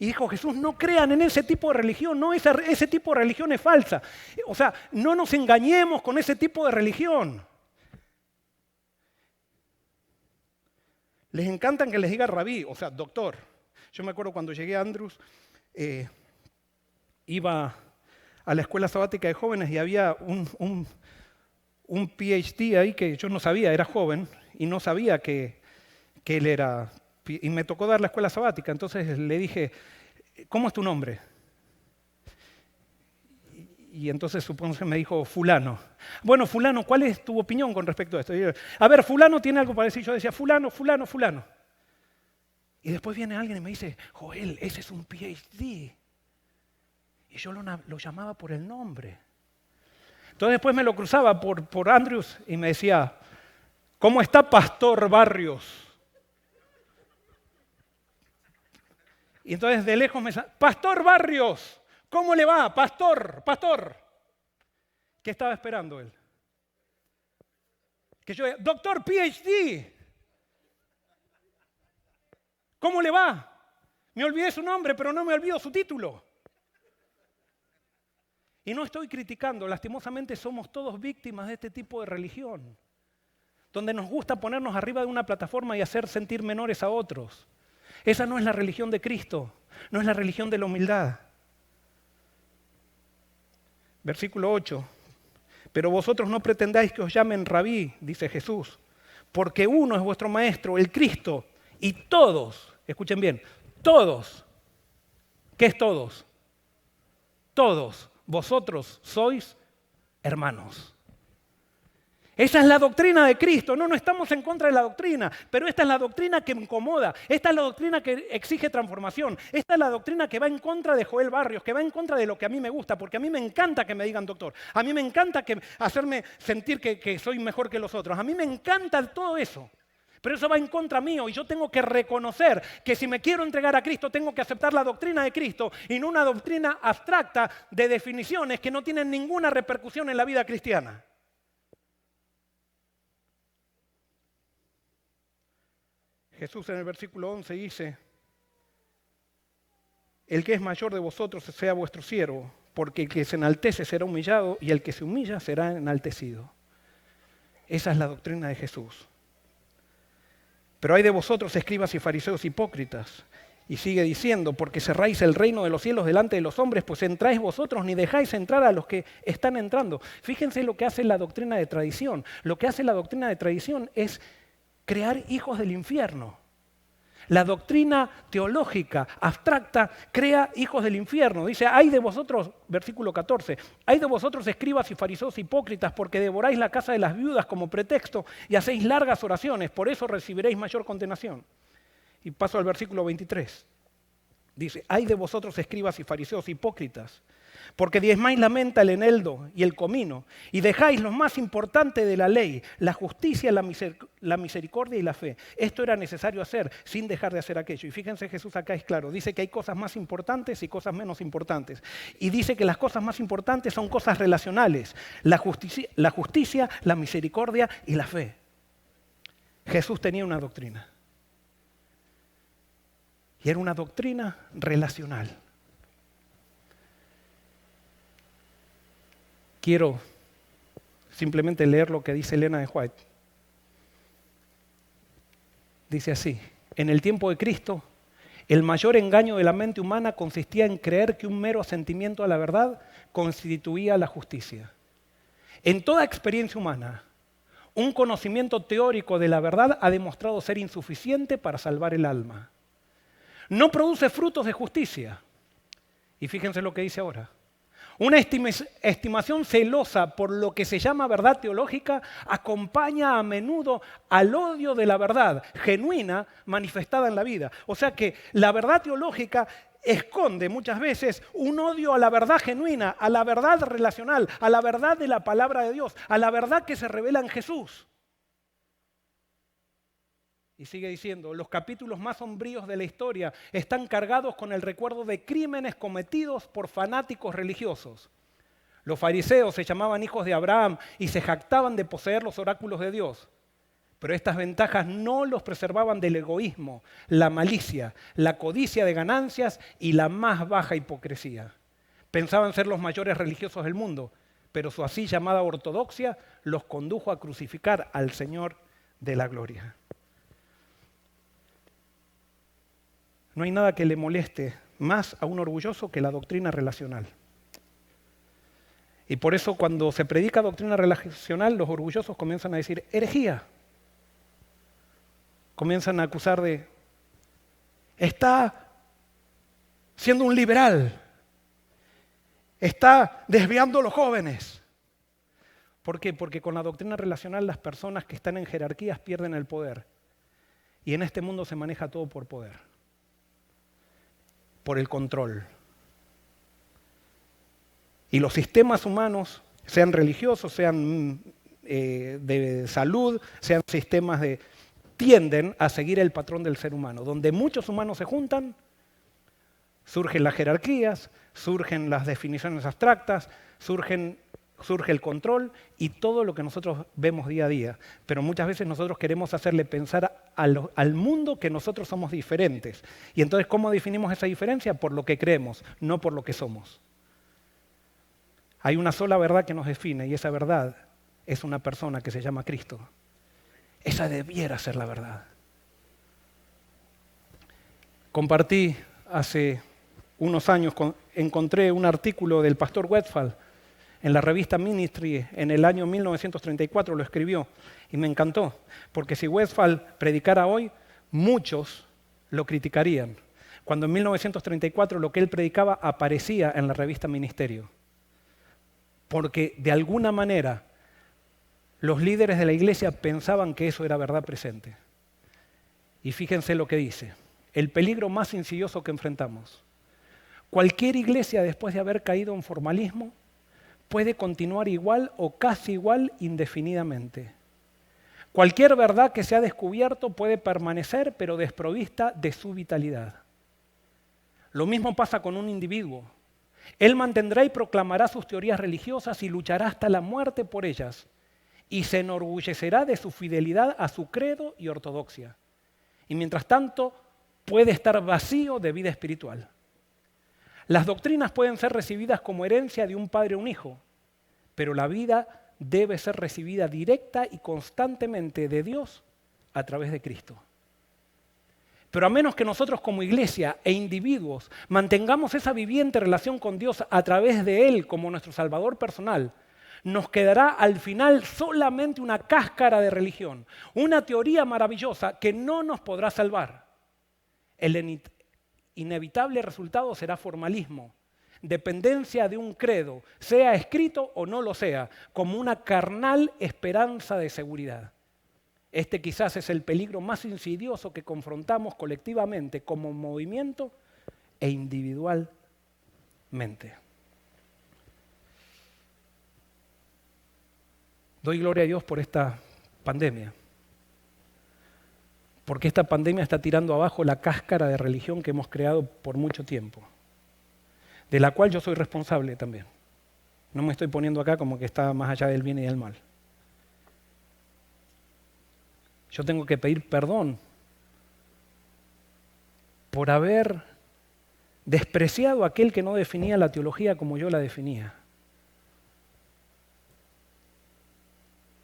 Y dijo Jesús, no crean en ese tipo de religión, no, ese tipo de religión es falsa. O sea, no nos engañemos con ese tipo de religión. Les encantan que les diga rabí, o sea, doctor. Yo me acuerdo cuando llegué a Andrews, iba a la escuela sabática de jóvenes y había un PhD ahí que yo no sabía, era joven, y no sabía que él era. Y me tocó dar la escuela sabática, entonces le dije, ¿cómo es tu nombre? Y entonces supongo que me dijo, fulano. Bueno, fulano, ¿cuál es tu opinión con respecto a esto? Y yo, a ver, fulano tiene algo para decir. Yo decía, fulano, fulano, fulano. Y después viene alguien y me dice, Joel, ese es un PhD. Y yo lo llamaba por el nombre. Entonces después me lo cruzaba por Andrews y me decía, ¿cómo está Pastor Barrios? Y entonces de lejos me decía, Pastor Barrios, ¿cómo le va? Pastor. ¿Qué estaba esperando él? Que yo, doctor PhD, ¿cómo le va? Me olvidé su nombre, pero no me olvido su título. Y no estoy criticando, lastimosamente somos todos víctimas de este tipo de religión, donde nos gusta ponernos arriba de una plataforma y hacer sentir menores a otros. Esa no es la religión de Cristo, no es la religión de la humildad. Versículo 8. Pero vosotros no pretendáis que os llamen rabí, dice Jesús, porque uno es vuestro maestro, el Cristo, y todos, escuchen bien, Todos. ¿Qué es todos? Todos vosotros sois hermanos. Esa es la doctrina de Cristo. No estamos en contra de la doctrina, pero esta es la doctrina que incomoda. Esta es la doctrina que exige transformación. Esta es la doctrina que va en contra de Joel Barrios, que va en contra de lo que a mí me gusta, porque a mí me encanta que me digan doctor. A mí me encanta hacerme sentir que soy mejor que los otros. A mí me encanta todo eso. Pero eso va en contra mío y yo tengo que reconocer que si me quiero entregar a Cristo tengo que aceptar la doctrina de Cristo y no una doctrina abstracta de definiciones que no tienen ninguna repercusión en la vida cristiana. Jesús en el versículo 11 dice, el que es mayor de vosotros sea vuestro siervo, porque el que se enaltece será humillado y el que se humilla será enaltecido. Esa es la doctrina de Jesús. Pero hay de vosotros, escribas y fariseos hipócritas. Y sigue diciendo, porque cerráis el reino de los cielos delante de los hombres, pues entráis vosotros ni dejáis entrar a los que están entrando. Fíjense lo que hace la doctrina de tradición. Lo que hace la doctrina de tradición es crear hijos del infierno. La doctrina teológica abstracta crea hijos del infierno. Dice, hay de vosotros, versículo 14, hay de vosotros escribas y fariseos hipócritas porque devoráis la casa de las viudas como pretexto y hacéis largas oraciones, por eso recibiréis mayor condenación. Y paso al versículo 23. Dice, hay de vosotros escribas y fariseos hipócritas, porque diezmáis la menta, el eneldo y el comino, y dejáis lo más importante de la ley, la justicia, la misericordia y la fe. Esto era necesario hacer sin dejar de hacer aquello. Y fíjense, Jesús acá es claro, dice que hay cosas más importantes y cosas menos importantes. Y dice que las cosas más importantes son cosas relacionales, la justicia, la misericordia y la fe. Jesús tenía una doctrina. Y era una doctrina relacional. Quiero simplemente leer lo que dice Elena de White. Dice así, en el tiempo de Cristo, el mayor engaño de la mente humana consistía en creer que un mero asentimiento a la verdad constituía la justicia. En toda experiencia humana, un conocimiento teórico de la verdad ha demostrado ser insuficiente para salvar el alma. No produce frutos de justicia. Y fíjense lo que dice ahora. Una estimación celosa por lo que se llama verdad teológica acompaña a menudo al odio de la verdad genuina manifestada en la vida. O sea que la verdad teológica esconde muchas veces un odio a la verdad genuina, a la verdad relacional, a la verdad de la palabra de Dios, a la verdad que se revela en Jesús. Y sigue diciendo, los capítulos más sombríos de la historia están cargados con el recuerdo de crímenes cometidos por fanáticos religiosos. Los fariseos se llamaban hijos de Abraham y se jactaban de poseer los oráculos de Dios. Pero estas ventajas no los preservaban del egoísmo, la malicia, la codicia de ganancias y la más baja hipocresía. Pensaban ser los mayores religiosos del mundo, pero su así llamada ortodoxia los condujo a crucificar al Señor de la gloria. No hay nada que le moleste más a un orgulloso que la doctrina relacional. Y por eso cuando se predica doctrina relacional, los orgullosos comienzan a decir herejía. Comienzan a acusar de, está siendo un liberal, está desviando a los jóvenes. ¿Por qué? Porque con la doctrina relacional las personas que están en jerarquías pierden el poder. Y en este mundo se maneja todo por poder. Por el control. Y los sistemas humanos, sean religiosos, sean de salud, sean sistemas tienden a seguir el patrón del ser humano. Donde muchos humanos se juntan, surgen las jerarquías, surgen las definiciones abstractas, surge el control y todo lo que nosotros vemos día a día. Pero muchas veces nosotros queremos hacerle pensar al mundo que nosotros somos diferentes. Y entonces, ¿cómo definimos esa diferencia? Por lo que creemos, no por lo que somos. Hay una sola verdad que nos define y esa verdad es una persona que se llama Cristo. Esa debiera ser la verdad. Compartí hace unos años, encontré un artículo del pastor Westphal en la revista Ministry en el año 1934, lo escribió y me encantó, porque si Westphal predicara hoy, muchos lo criticarían. cuando en 1934 lo que él predicaba aparecía en la revista Ministerio. Porque de alguna manera los líderes de la iglesia pensaban que eso era verdad presente. Y fíjense lo que dice, el peligro más insidioso que enfrentamos. Cualquier iglesia después de haber caído en formalismo puede continuar igual o casi igual indefinidamente. Cualquier verdad que se ha descubierto puede permanecer pero desprovista de su vitalidad. Lo mismo pasa con un individuo. Él mantendrá y proclamará sus teorías religiosas y luchará hasta la muerte por ellas y se enorgullecerá de su fidelidad a su credo y ortodoxia. Y mientras tanto puede estar vacío de vida espiritual. Las doctrinas pueden ser recibidas como herencia de un padre a un hijo, pero la vida debe ser recibida directa y constantemente de Dios a través de Cristo. Pero a menos que nosotros como iglesia e individuos mantengamos esa viviente relación con Dios a través de Él como nuestro Salvador personal, nos quedará al final solamente una cáscara de religión, una teoría maravillosa que no nos podrá salvar. El inevitable resultado será formalismo, dependencia de un credo, sea escrito o no lo sea, como una carnal esperanza de seguridad. Este quizás es el peligro más insidioso que confrontamos colectivamente como movimiento e individualmente. Doy gloria a Dios por esta pandemia, porque esta pandemia está tirando abajo la cáscara de religión que hemos creado por mucho tiempo, de la cual yo soy responsable también. No me estoy poniendo acá como que está más allá del bien y del mal. Yo tengo que pedir perdón por haber despreciado a aquel que no definía la teología como yo la definía.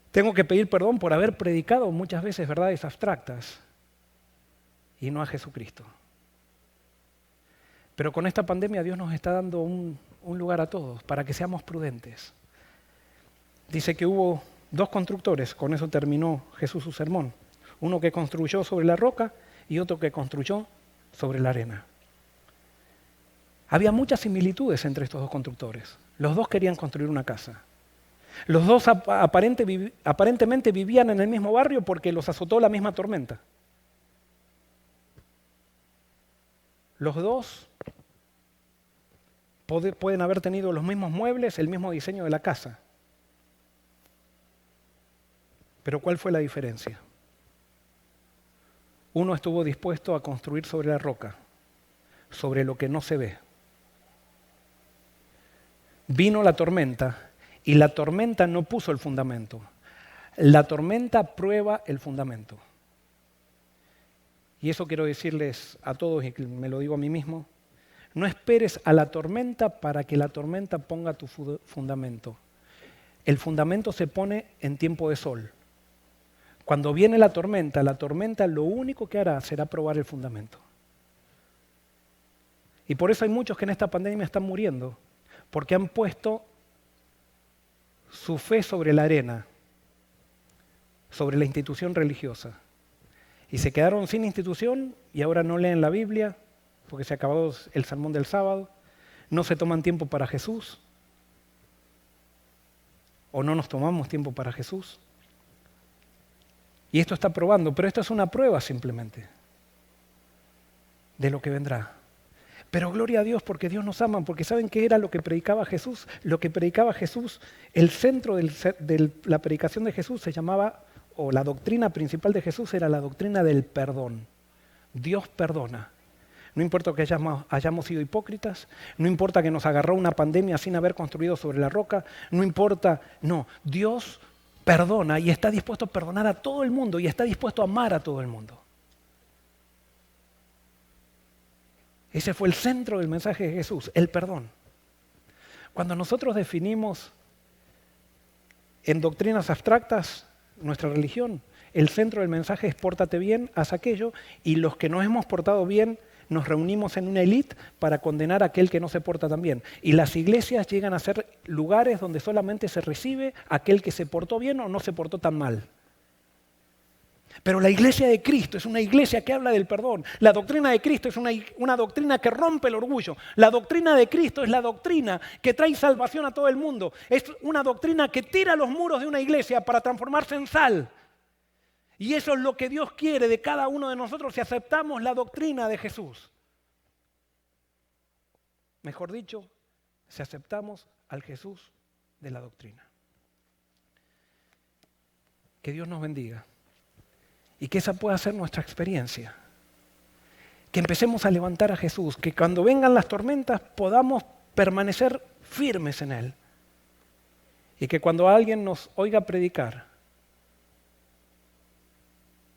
Tengo que pedir perdón por haber predicado muchas veces verdades abstractas y no a Jesucristo. Pero con esta pandemia Dios nos está dando un lugar a todos para que seamos prudentes. Dice que hubo 2 constructores, con eso terminó Jesús su sermón. Uno que construyó sobre la roca y otro que construyó sobre la arena. Había muchas similitudes entre estos 2 constructores. Los 2 querían construir una casa. Los 2 aparentemente vivían en el mismo barrio porque los azotó la misma tormenta. Los 2 pueden haber tenido los mismos muebles, el mismo diseño de la casa. Pero ¿cuál fue la diferencia? Uno estuvo dispuesto a construir sobre la roca, sobre lo que no se ve. Vino la tormenta y la tormenta no puso el fundamento. La tormenta prueba el fundamento. Y eso quiero decirles a todos y me lo digo a mí mismo. No esperes a la tormenta para que la tormenta ponga tu fundamento. El fundamento se pone en tiempo de sol. Cuando viene la tormenta lo único que hará será probar el fundamento. Y por eso hay muchos que en esta pandemia están muriendo, porque han puesto su fe sobre la arena, sobre la institución religiosa. Y se quedaron sin institución y ahora no leen la Biblia, porque se acabó el sermón del sábado, no se toman tiempo para Jesús, o no nos tomamos tiempo para Jesús. Y esto está probando, pero esto es una prueba simplemente de lo que vendrá. Pero gloria a Dios porque Dios nos ama, porque ¿saben qué era lo que predicaba Jesús? Lo que predicaba Jesús, el centro de la predicación de Jesús se llamaba, o la doctrina principal de Jesús era la doctrina del perdón. Dios perdona. No importa que hayamos sido hipócritas, no importa que nos agarró una pandemia sin haber construido sobre la roca, no importa, no, Dios perdona y está dispuesto a perdonar a todo el mundo y está dispuesto a amar a todo el mundo. Ese fue el centro del mensaje de Jesús, el perdón. Cuando nosotros definimos en doctrinas abstractas nuestra religión, el centro del mensaje es pórtate bien, haz aquello, y los que nos hemos portado bien nos reunimos en una élite para condenar a aquel que no se porta tan bien. Y las iglesias llegan a ser lugares donde solamente se recibe aquel que se portó bien o no se portó tan mal. Pero la iglesia de Cristo es una iglesia que habla del perdón. La doctrina de Cristo es una doctrina que rompe el orgullo. La doctrina de Cristo es la doctrina que trae salvación a todo el mundo. Es una doctrina que tira los muros de una iglesia para transformarse en sal. Y eso es lo que Dios quiere de cada uno de nosotros si aceptamos la doctrina de Jesús. Mejor dicho, si aceptamos al Jesús de la doctrina. Que Dios nos bendiga. Y que esa pueda ser nuestra experiencia. Que empecemos a levantar a Jesús, que cuando vengan las tormentas podamos permanecer firmes en Él. Y que cuando alguien nos oiga predicar,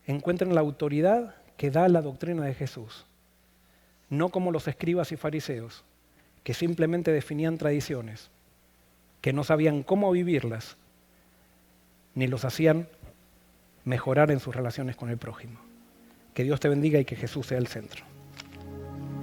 encuentren la autoridad que da la doctrina de Jesús. No como los escribas y fariseos, que simplemente definían tradiciones, que no sabían cómo vivirlas, ni los hacían mejorar en sus relaciones con el prójimo. Que Dios te bendiga y que Jesús sea el centro.